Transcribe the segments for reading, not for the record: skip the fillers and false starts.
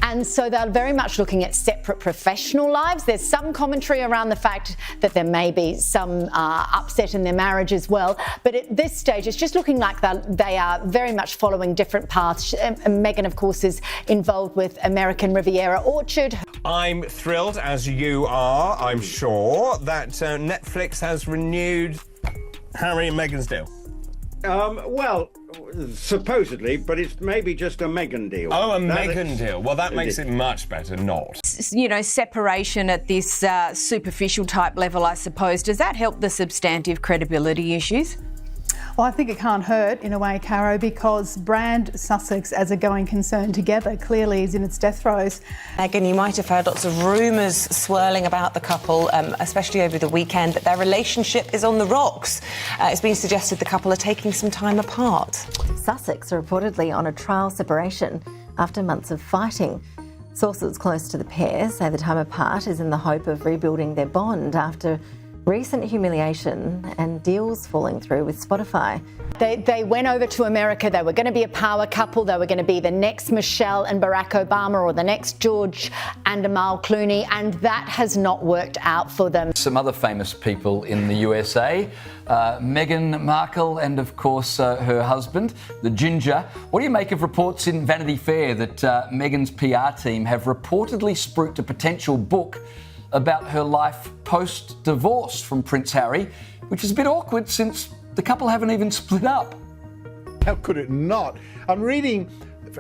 And so they're very much looking at separate professional lives. There's some commentary around the fact that there may be some upset in their marriage as well. But at this stage, it's just looking like they are very much following different paths. Meghan, of course, is involved with American Riviera Orchard. I'm thrilled, as you are, I'm sure, that Netflix has renewed Harry and Meghan's deal. Well, supposedly, but it's maybe just a Meghan deal. Oh, a Meghan deal. Well, that makes it much better not. You know, separation at this superficial type level, I suppose. Does that help the substantive credibility issues? Well, I think it can't hurt in a way, Caro, because brand Sussex as a going concern together clearly is in its death throes. Meghan, you might have heard lots of rumours swirling about the couple, especially over the weekend, that their relationship is on the rocks. It's been suggested the couple are taking some time apart. Sussex are reportedly on a trial separation after months of fighting. Sources close to the pair say the time apart is in the hope of rebuilding their bond after recent humiliation and deals falling through with Spotify. They went over to America. They were going to be a power couple. They were going to be the next Michelle and Barack Obama, or the next George and Amal Clooney, and that has not worked out for them. Some other famous people in the USA, Meghan Markle and, of course, her husband, the Ginger. What do you make of reports in Vanity Fair that Meghan's PR team have reportedly spruiked a potential book about her life post-divorce from Prince Harry, which is a bit awkward since the couple haven't even split up? How could it not? I'm reading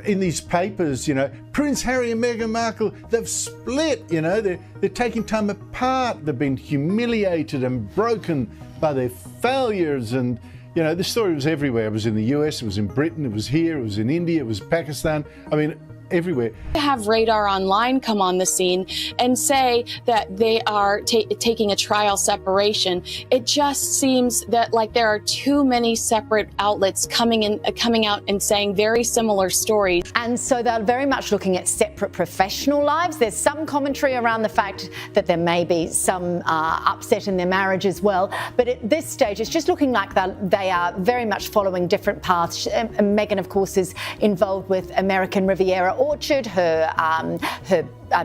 in these papers, you know, Prince Harry and Meghan Markle, they've split, you know, they're taking time apart, they've been humiliated and broken by their failures, and, you know, this story was everywhere. It was in the US, it was in Britain, it was here, it was in India, it was Pakistan. I mean, everywhere. To have Radar Online come on the scene and say that they are taking a trial separation, it just seems that like there are too many separate outlets coming out and saying very similar stories. And so they're very much looking at separate professional lives. There's some commentary around the fact that there may be some upset in their marriage as well. But at this stage, it's just looking like they are very much following different paths. Meghan, of course, is involved with American Riviera Orchard, her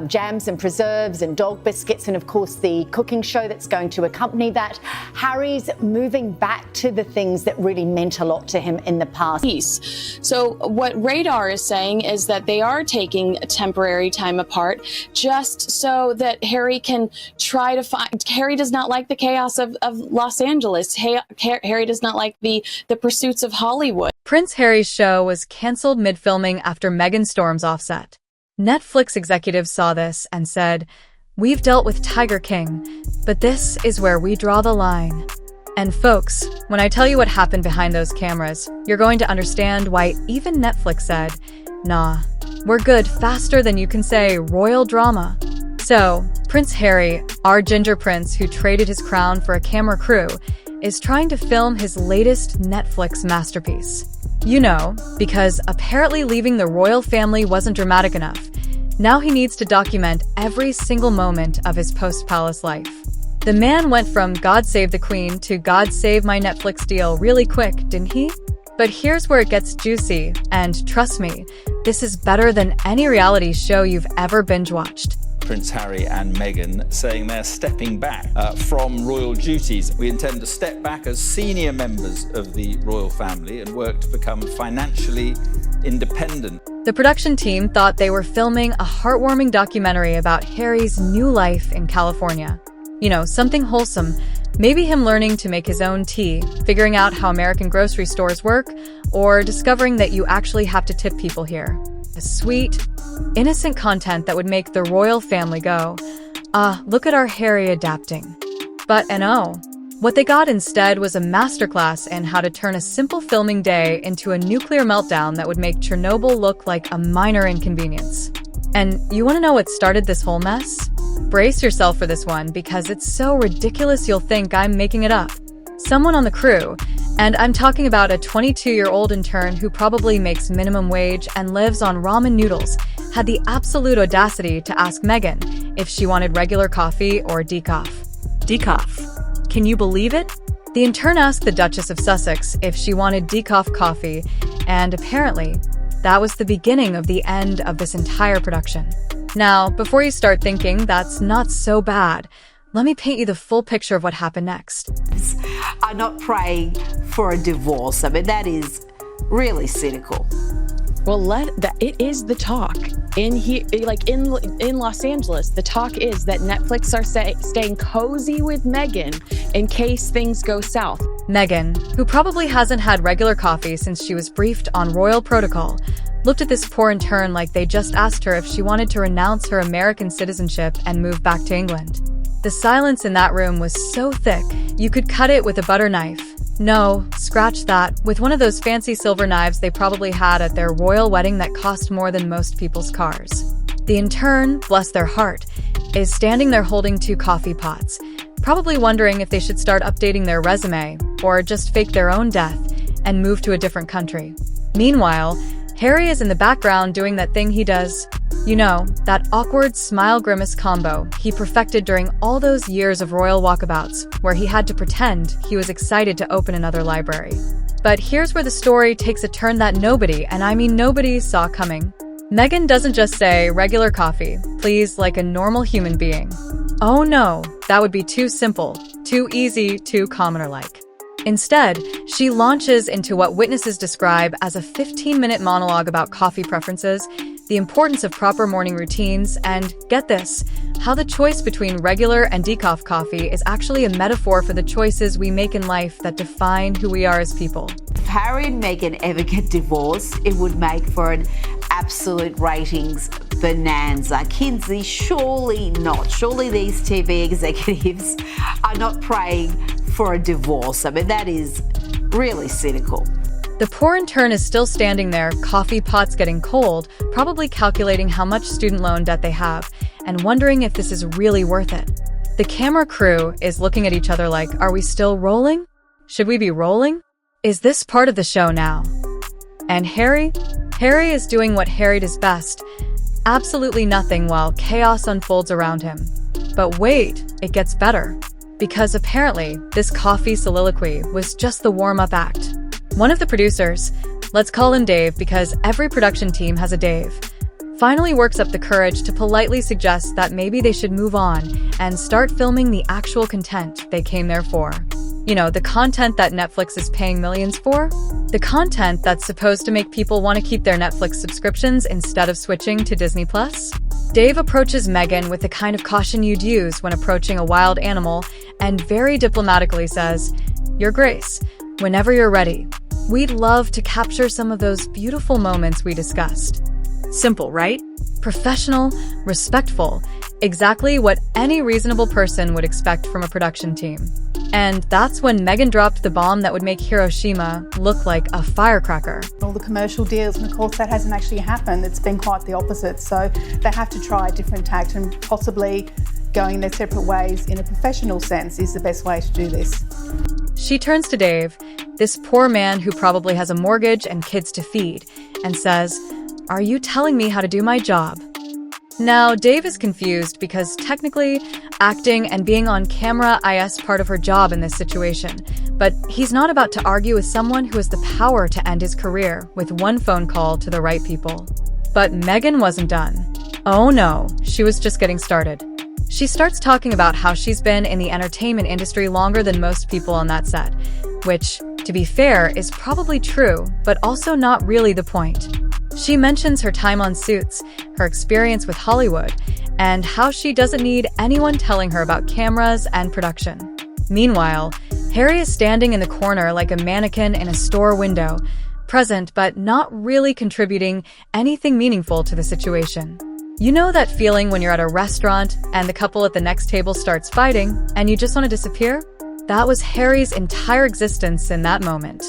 jams and preserves and dog biscuits, and of course the cooking show that's going to accompany that. Harry's moving back to the things that really meant a lot to him in the past. So what Radar is saying is that they are taking a temporary time apart just so that Harry can try to find... Harry does not like the chaos of Los Angeles. Harry does not like the pursuits of Hollywood. Prince Harry's show was cancelled mid-filming after Meghan storms offset. Netflix executives saw this and said, "We've dealt with Tiger King, but this is where we draw the line." And folks, when I tell you what happened behind those cameras, you're going to understand why even Netflix said, "Nah, we're good faster than you can say royal drama." So, Prince Harry, our ginger prince who traded his crown for a camera crew, is trying to film his latest Netflix masterpiece. You know, because apparently leaving the royal family wasn't dramatic enough. Now he needs to document every single moment of his post-palace life. The man went from God Save the Queen to God Save My Netflix deal really quick, didn't he? But here's where it gets juicy, and trust me, this is better than any reality show you've ever binge-watched. Prince Harry and Meghan saying they're stepping back from royal duties. "We intend to step back as senior members of the royal family and work to become financially independent." The production team thought they were filming a heartwarming documentary about Harry's new life in California. You know, something wholesome. Maybe him learning to make his own tea, figuring out how American grocery stores work, or discovering that you actually have to tip people here. A sweet, innocent content that would make the royal family go, look at our Harry adapting. But no, what they got instead was a masterclass in how to turn a simple filming day into a nuclear meltdown that would make Chernobyl look like a minor inconvenience. And you want to know what started this whole mess? Brace yourself for this one, because it's so ridiculous you'll think I'm making it up. Someone on the crew, and I'm talking about a 22-year-old intern who probably makes minimum wage and lives on ramen noodles, had the absolute audacity to ask Meghan if she wanted regular coffee or decaf. Decaf. Can you believe it? The intern asked the Duchess of Sussex if she wanted decaf coffee, and apparently, that was the beginning of the end of this entire production. Now, before you start thinking that's not so bad, let me paint you the full picture of what happened next. I'm not praying for a divorce. I mean, that is really cynical. Well, it is the talk in here, like in Los Angeles. The talk is that Netflix are staying cozy with Meghan in case things go south. Meghan, who probably hasn't had regular coffee since she was briefed on royal protocol, looked at this poor intern like they just asked her if she wanted to renounce her American citizenship and move back to England. The silence in that room was so thick, you could cut it with a butter knife. No, scratch that. With one of those fancy silver knives they probably had at their royal wedding that cost more than most people's cars. The intern, bless their heart, is standing there holding 2 coffee pots, probably wondering if they should start updating their resume or just fake their own death and move to a different country. Meanwhile, Harry is in the background doing that thing he does. You know, that awkward smile-grimace combo he perfected during all those years of royal walkabouts, where he had to pretend he was excited to open another library. But here's where the story takes a turn that nobody, and I mean nobody, saw coming. Meghan doesn't just say, regular coffee, please, like a normal human being. Oh no, that would be too simple, too easy, too commoner-like. Instead, she launches into what witnesses describe as a 15-minute monologue about coffee preferences, the importance of proper morning routines, and, get this, how the choice between regular and decaf coffee is actually a metaphor for the choices we make in life that define who we are as people. If Harry and Meghan ever get divorced, it would make for an absolute ratings bonanza. Kinsey, surely not. Surely these TV executives are not praying for a divorce. I mean, that is really cynical. The poor intern is still standing there, coffee pots getting cold, probably calculating how much student loan debt they have, and wondering if this is really worth it. The camera crew is looking at each other like, are we still rolling? Should we be rolling? Is this part of the show now? And Harry? Harry is doing what Harry does best. Absolutely nothing while chaos unfolds around him. But wait, it gets better. Because apparently, this coffee soliloquy was just the warm-up act. One of the producers, let's call him Dave because every production team has a Dave, finally works up the courage to politely suggest that maybe they should move on and start filming the actual content they came there for. You know, the content that Netflix is paying millions for? The content that's supposed to make people want to keep their Netflix subscriptions instead of switching to Disney+. Dave approaches Meghan with the kind of caution you'd use when approaching a wild animal and very diplomatically says, Your Grace, whenever you're ready, we'd love to capture some of those beautiful moments we discussed. Simple, right? Professional, respectful, exactly what any reasonable person would expect from a production team. And that's when Meghan dropped the bomb that would make Hiroshima look like a firecracker. All the commercial deals, and of course that hasn't actually happened. It's been quite the opposite. So they have to try a different tact, and possibly going their separate ways in a professional sense is the best way to do this. She turns to Dave, this poor man who probably has a mortgage and kids to feed, and says, Are you telling me how to do my job? Now, Dave is confused because technically, acting and being on camera is part of her job in this situation, but he's not about to argue with someone who has the power to end his career with one phone call to the right people. But Meghan wasn't done. Oh no, she was just getting started. She starts talking about how she's been in the entertainment industry longer than most people on that set, which, to be fair, is probably true, but also not really the point. She mentions her time on Suits, her experience with Hollywood, and how she doesn't need anyone telling her about cameras and production. Meanwhile, Harry is standing in the corner like a mannequin in a store window, present but not really contributing anything meaningful to the situation. You know that feeling when you're at a restaurant and the couple at the next table starts fighting and you just want to disappear? That was Harry's entire existence in that moment.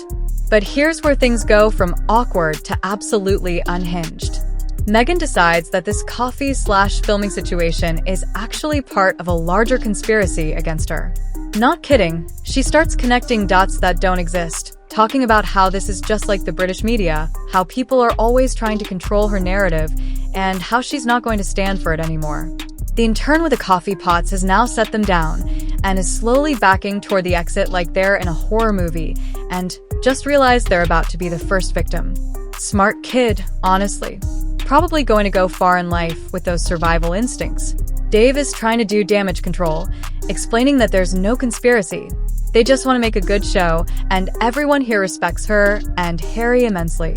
But here's where things go from awkward to absolutely unhinged. Meghan decides that this coffee/filming situation is actually part of a larger conspiracy against her. Not kidding, she starts connecting dots that don't exist, talking about how this is just like the British media, how people are always trying to control her narrative, and how she's not going to stand for it anymore. The intern with the coffee pots has now set them down and is slowly backing toward the exit like they're in a horror movie and just realized they're about to be the first victim. Smart kid, honestly. Probably going to go far in life with those survival instincts. Dave is trying to do damage control, explaining that there's no conspiracy. They just want to make a good show, and everyone here respects her and Harry immensely.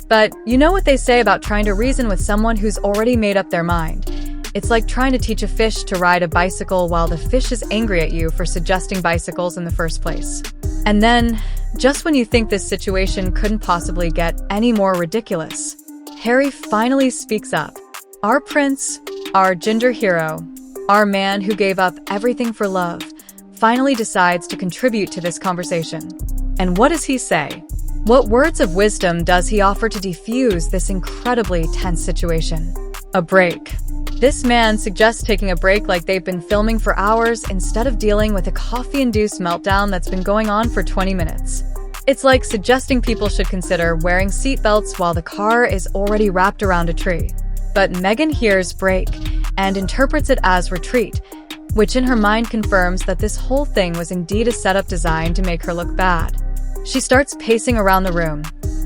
But you know what they say about trying to reason with someone who's already made up their mind. It's like trying to teach a fish to ride a bicycle while the fish is angry at you for suggesting bicycles in the first place. And then, just when you think this situation couldn't possibly get any more ridiculous, Harry finally speaks up. Our prince, our ginger hero, our man who gave up everything for love, finally decides to contribute to this conversation. And what does he say? What words of wisdom does he offer to defuse this incredibly tense situation? A break. This man suggests taking a break like they've been filming for hours instead of dealing with a coffee-induced meltdown that's been going on for 20 minutes. It's like suggesting people should consider wearing seatbelts while the car is already wrapped around a tree. But Meghan hears break and interprets it as retreat, which in her mind confirms that this whole thing was indeed a setup designed to make her look bad. She starts pacing around the room.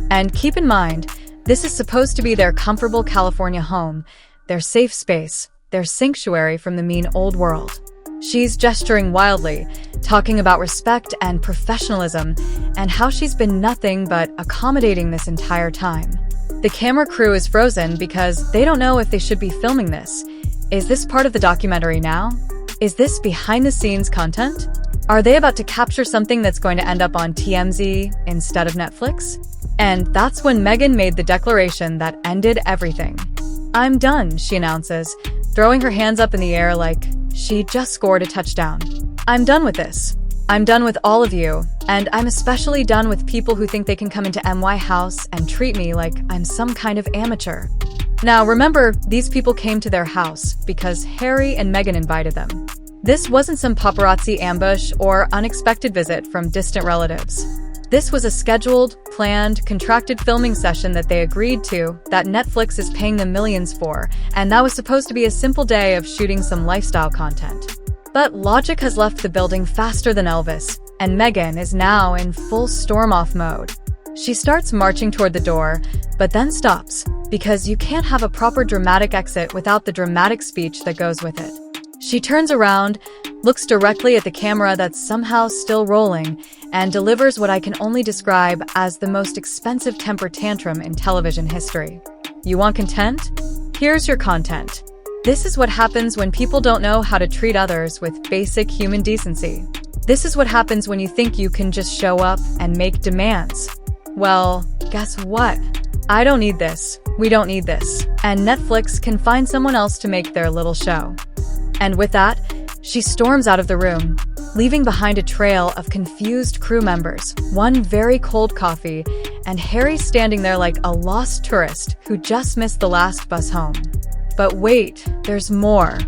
And keep in mind, this is supposed to be their comfortable California home, their safe space, their sanctuary from the mean old world. She's gesturing wildly, talking about respect and professionalism, and how she's been nothing but accommodating this entire time. The camera crew is frozen because they don't know if they should be filming this. Is this part of the documentary now? Is this behind-the-scenes content? Are they about to capture something that's going to end up on TMZ instead of Netflix? And that's when Meghan made the declaration that ended everything. "I'm done," she announces, throwing her hands up in the air like she just scored a touchdown. "I'm done with this. I'm done with all of you, and I'm especially done with people who think they can come into MY House and treat me like I'm some kind of amateur." Now remember, these people came to their house because Harry and Meghan invited them. This wasn't some paparazzi ambush or unexpected visit from distant relatives. This was a scheduled, planned, contracted filming session that they agreed to, that Netflix is paying them millions for, and that was supposed to be a simple day of shooting some lifestyle content. But logic has left the building faster than Elvis, and Meghan is now in full storm-off mode. She starts marching toward the door, but then stops, because you can't have a proper dramatic exit without the dramatic speech that goes with it. She turns around, looks directly at the camera that's somehow still rolling, and delivers what I can only describe as the most expensive temper tantrum in television history. You want content? Here's your content. This is what happens when people don't know how to treat others with basic human decency. This is what happens when you think you can just show up and make demands. Well, guess what? I don't need this. We don't need this. And Netflix can find someone else to make their little show. And with that, she storms out of the room, leaving behind a trail of confused crew members, one very cold coffee, and Harry standing there like a lost tourist who just missed the last bus home. But wait, there's more.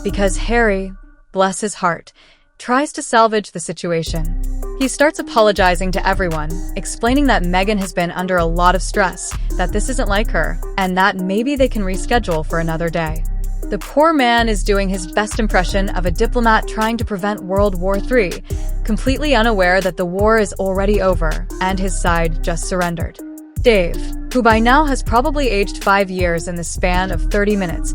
Because Harry, bless his heart, tries to salvage the situation. He starts apologizing to everyone, explaining that Meghan has been under a lot of stress, that this isn't like her, and that maybe they can reschedule for another day. The poor man is doing his best impression of a diplomat trying to prevent World War III, completely unaware that the war is already over and his side just surrendered. Dave, who by now has probably aged 5 years in the span of 30 minutes,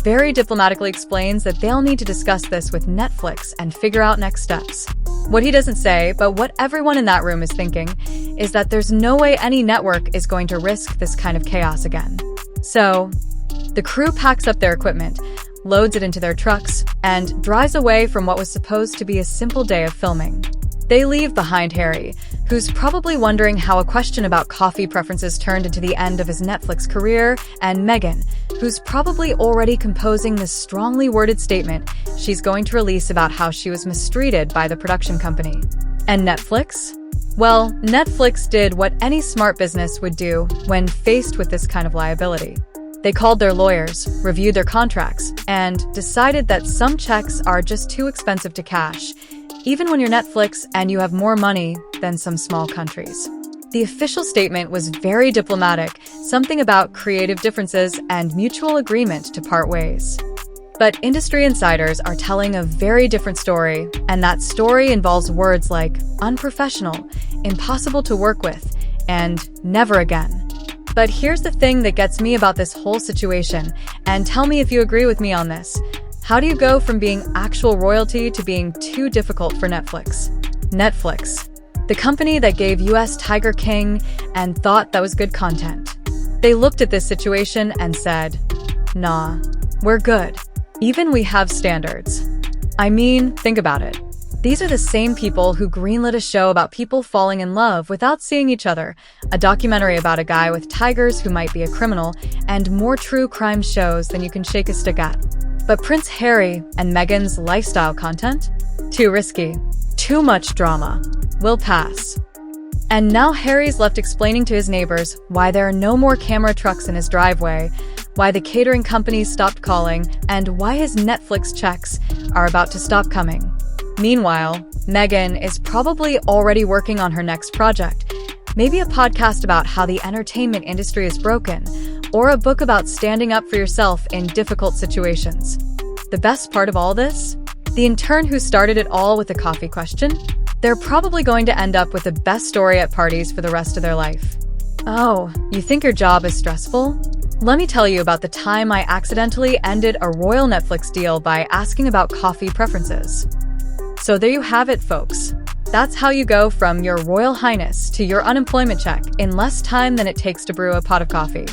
very diplomatically explains that they'll need to discuss this with Netflix and figure out next steps. What he doesn't say, but what everyone in that room is thinking, is that there's no way any network is going to risk this kind of chaos again. So, the crew packs up their equipment, loads it into their trucks, and drives away from what was supposed to be a simple day of filming. They leave behind Harry, who's probably wondering how a question about coffee preferences turned into the end of his Netflix career, and Meghan, who's probably already composing this strongly worded statement she's going to release about how she was mistreated by the production company. And Netflix? Well, Netflix did what any smart business would do when faced with this kind of liability. They called their lawyers, reviewed their contracts, and decided that some checks are just too expensive to cash, even when you're Netflix and you have more money than some small countries. The official statement was very diplomatic, something about creative differences and mutual agreement to part ways. But industry insiders are telling a very different story, and that story involves words like unprofessional, impossible to work with, and never again. But here's the thing that gets me about this whole situation, and tell me if you agree with me on this. How do you go from being actual royalty to being too difficult for Netflix? Netflix, the company that gave US Tiger King and thought that was good content. They looked at this situation and said, nah, we're good. Even we have standards. I mean, think about it. These are the same people who greenlit a show about people falling in love without seeing each other, a documentary about a guy with tigers who might be a criminal, and more true crime shows than you can shake a stick at. But Prince Harry and Meghan's lifestyle content? Too risky. Too much drama. Will pass. And now Harry's left explaining to his neighbors why there are no more camera trucks in his driveway, why the catering companies stopped calling, and why his Netflix checks are about to stop coming. Meanwhile, Meghan is probably already working on her next project. Maybe a podcast about how the entertainment industry is broken, or a book about standing up for yourself in difficult situations. The best part of all this? The intern who started it all with a coffee question? They're probably going to end up with the best story at parties for the rest of their life. Oh, you think your job is stressful? Let me tell you about the time I accidentally ended a royal Netflix deal by asking about coffee preferences. So there you have it, folks. That's how you go from your Royal Highness to your unemployment check in less time than it takes to brew a pot of coffee.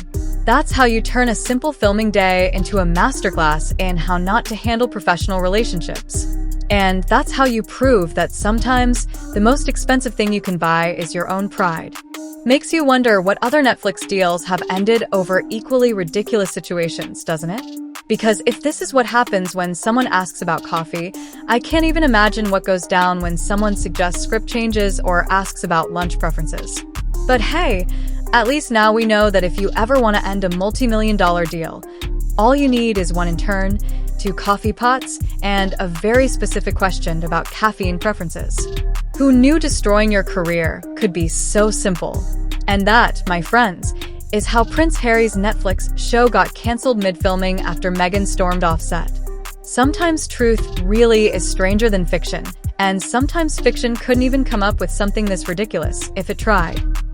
That's how you turn a simple filming day into a masterclass in how not to handle professional relationships. And that's how you prove that sometimes the most expensive thing you can buy is your own pride. Makes you wonder what other Netflix deals have ended over equally ridiculous situations, doesn't it? Because if this is what happens when someone asks about coffee, I can't even imagine what goes down when someone suggests script changes or asks about lunch preferences. But hey, at least now we know that if you ever want to end a multi-million-dollar deal, all you need is one intern, 2 coffee pots, and a very specific question about caffeine preferences. Who knew destroying your career could be so simple? And that, my friends, is how Prince Harry's Netflix show got cancelled mid-filming after Meghan stormed off set. Sometimes truth really is stranger than fiction, and sometimes fiction couldn't even come up with something this ridiculous if it tried.